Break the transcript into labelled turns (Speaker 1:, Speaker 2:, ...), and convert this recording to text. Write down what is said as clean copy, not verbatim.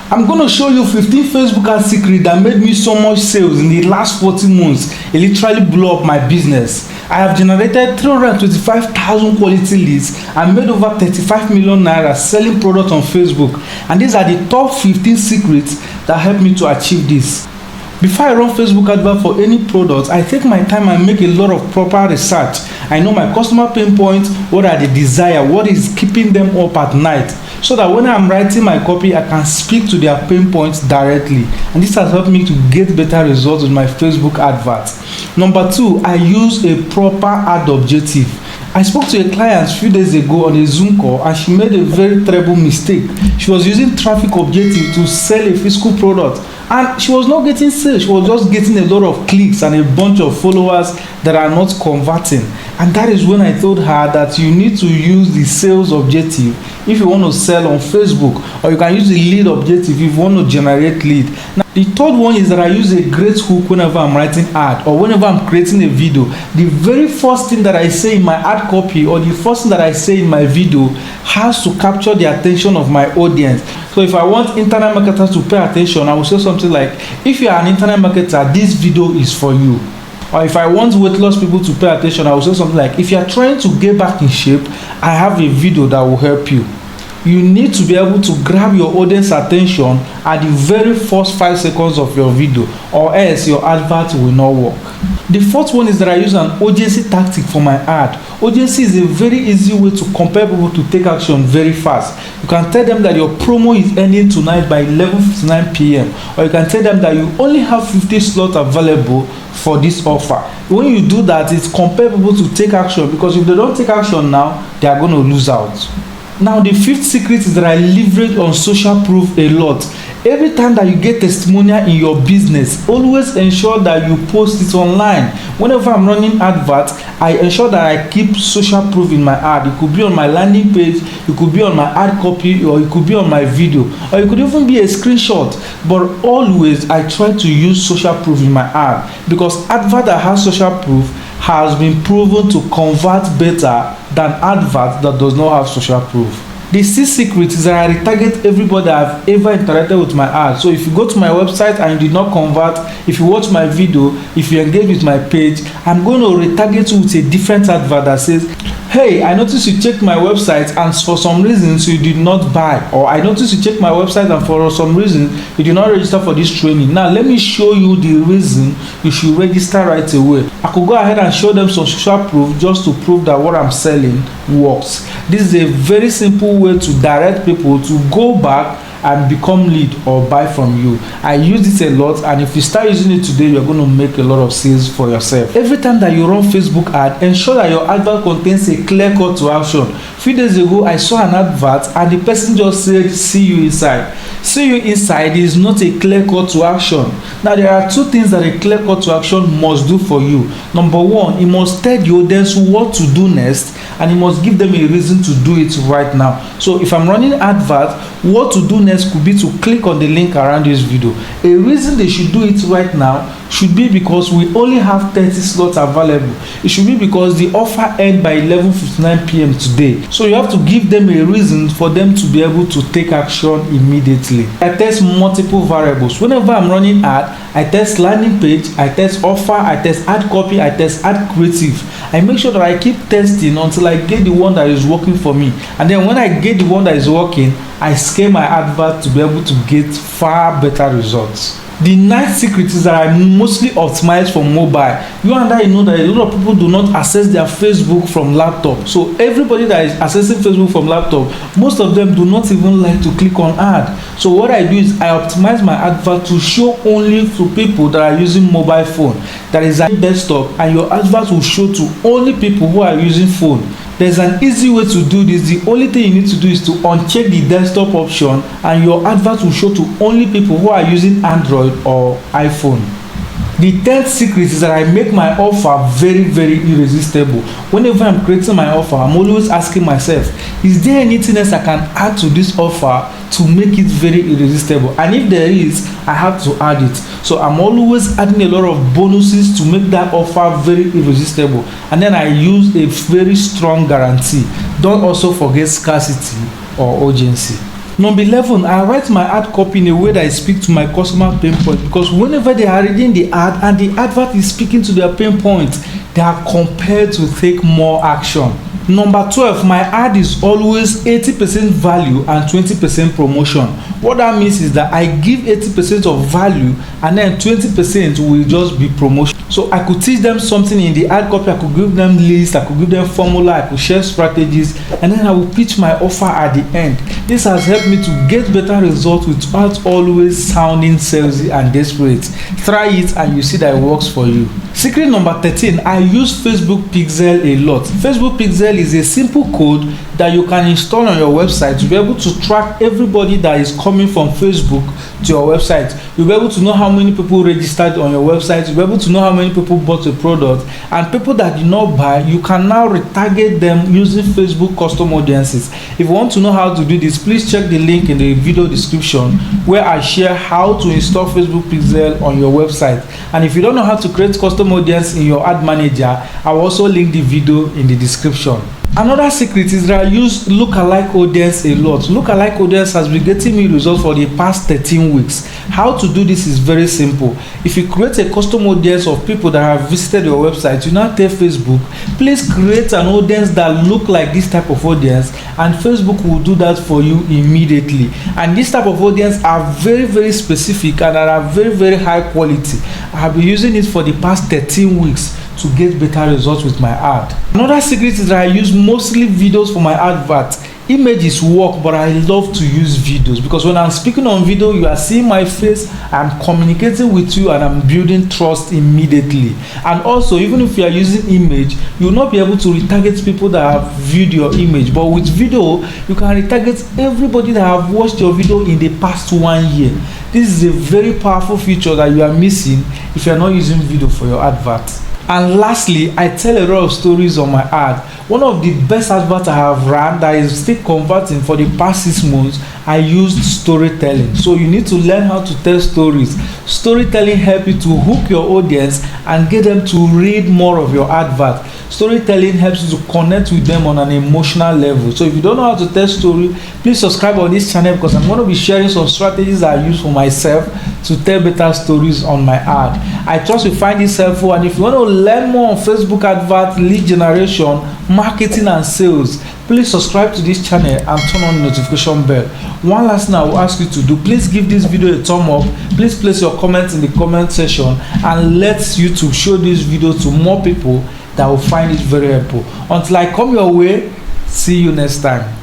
Speaker 1: I'm going to show you 15 Facebook ad secrets that made me so much sales in the last 40 months. It literally blew up my business. I have generated 325,000 quality leads and made over 35 million naira selling products on Facebook. And these are the top 15 secrets that helped me to achieve this. Before I run Facebook advert for any product, I take my time and make a lot of proper research. I know my customer pain points, what are the desire, what is keeping them up at night, so that when I'm writing my copy, I can speak to their pain points directly. And this has helped me to get better results with my Facebook adverts. Number 2, I use a proper ad objective. I spoke to a client a few days ago on a Zoom call, and she made a very terrible mistake. She was using traffic objective to sell a physical product, and she was not getting sales. She was just getting a lot of clicks and a bunch of followers that are not converting. And that is when I told her that you need to use the sales objective if you want to sell on Facebook, or you can use the lead objective if you want to generate lead. Now, the third one is that I use a great hook whenever I'm writing ad or whenever I'm creating a video. The very first thing that I say in my ad copy or the first thing that I say in my video has to capture the attention of my audience. So if I want internet marketers to pay attention, I will say something like, if you are an internet marketer, this video is for you. Or if I want weight loss people to pay attention, I will say something like, if you are trying to get back in shape, I have a video that will help you. You need to be able to grab your audience attention at the very first 5 seconds of your video, or else your advert will not work. The fourth one is that I use an urgency tactic for my ad. Urgency is a very easy way to compel people to take action very fast. You can tell them that your promo is ending tonight by 11:59 p.m. or you can tell them that you only have 50 slots available for this offer. When you do that, it compels people to take action, because if they don't take action now, they are going to lose out. Now, the fifth secret is that I leverage on social proof a lot. Every time that you get testimonial in your business, always ensure that you post it online. Whenever I'm running adverts, I ensure that I keep social proof in my ad. It could be on my landing page, it could be on my ad copy, or it could be on my video, or it could even be a screenshot. But always I try to use social proof in my ad, because advert that has social proof has been proven to convert better than advert that does not have social proof. The sixth secret is that I retarget everybody I've ever interacted with my ad. So if you go to my website and you did not convert, if you watch my video, if you engage with my page, I'm going to retarget you with a different advert that says, hey, I noticed you checked my website and for some reasons you did not buy, or I noticed you checked my website and for some reason you did not register for this training. Now let me show you the reason you should register right away. I could go ahead and show them some social proof just to prove that what I'm selling works. This is a very simple way to direct people to go back and become lead or buy from you. I use this a lot, and if you start using it today, you're going to make a lot of sales for yourself. Every time that you run Facebook ad, ensure that your advert contains a clear call to action. A few days ago, I saw an advert and the person just said, see you inside. See you inside is not a clear call to action. Now, there are two things that a clear call to action must do for you. Number one, it must tell the audience what to do next, and it must give them a reason to do it right now. So if I'm running advert, what to do next could be to click on the link around this video. A reason they should do it right now should be because we only have 30 slots available. It should be because the offer ends by 11:59 p.m. today. So you have to give them a reason for them to be able to take action immediately. I test multiple variables. Whenever I'm running ad, I test landing page, I test offer, I test ad copy, I test ad creative. I make sure that I keep testing until I get the one that is working for me. And then when I get the one that is working, I scale my advert to be able to get far better results. The ninth secret is that I mostly optimize for mobile. You and I know that a lot of people do not access their Facebook from laptop. So everybody that is accessing Facebook from laptop, most of them do not even like to click on ad. So what I do is I optimize my advert to show only to people that are using mobile phone. That is a desktop, and your advert will show to only people who are using phone. There's an easy way to do this. The only thing you need to do is to uncheck the desktop option, and your advert will show to only people who are using Android or iPhone. The 10th secret is that I make my offer very, very irresistible. Whenever I'm creating my offer, I'm always asking myself, is there anything else I can add to this offer to make it very irresistible? And if there is, I have to add it. So I'm always adding a lot of bonuses to make that offer very irresistible. And then I use a very strong guarantee. Don't also forget scarcity or urgency. Number 11, I write my ad copy in a way that I speak to my customer pain point, because whenever they are reading the ad and the advert is speaking to their pain point, they are compelled to take more action. Number 12, my ad is always 80% value and 20% promotion. What that means is that I give 80% of value and then 20% will just be promotion. So I could teach them something in the ad copy, I could give them lists, I could give them formula, I could share strategies, and then I will pitch my offer at the end. This has helped me to get better results without always sounding salesy and desperate. Try it and you see that it works for you. Secret number 13, I use Facebook Pixel a lot. Facebook Pixel is a simple code that you can install on your website to be able to track everybody that is coming from Facebook to your website. You'll be able to know how many people registered on your website. You'll be able to know how many people bought a product, and people that did not buy, you can now retarget them using Facebook custom audiences. If you want to know how to do this, please check the link in the video description where I share how to install Facebook Pixel on your website. And if you don't know how to create custom audience in your ad manager, I will also link the video in the description. Another secret is that I use lookalike audience a lot. Lookalike audience has been getting me results for the past 13 weeks. How to do this is very simple. If you create a custom audience of people that have visited your website, you now tell Facebook, please create an audience that look like this type of audience, and Facebook will do that for you immediately. And this type of audience are very specific and are very high quality. I have been using it for the past 13 weeks to get better results with my ad. Another secret is that I use mostly videos for my advert. Images work, but I love to use videos because when I'm speaking on video, you are seeing my face, I'm communicating with you, and I'm building trust immediately. And also, even if you are using image, you will not be able to retarget people that have viewed your image, but with video you can retarget everybody that have watched your video in the past 1 year. This is a very powerful feature that you are missing if you are not using video for your advert. And lastly, I tell a lot of stories on my ad. One of the best adverts I have ran that is still converting for the past 6 months, I used storytelling. So you need to learn how to tell stories. Storytelling helps you to hook your audience and get them to read more of your advert. Storytelling helps you to connect with them on an emotional level. So if you don't know how to tell story, please subscribe on this channel because I'm going to be sharing some strategies that I use for myself to tell better stories on my ad. I trust you find this helpful, and if you want to learn more on Facebook advert, lead generation, marketing and sales, please subscribe to this channel and turn on the notification bell. One last thing I will ask you to do, please give this video a thumb up, please place your comments in the comment section, and let YouTube show this video to more people that will find it very helpful. Until I come your way, see you next time.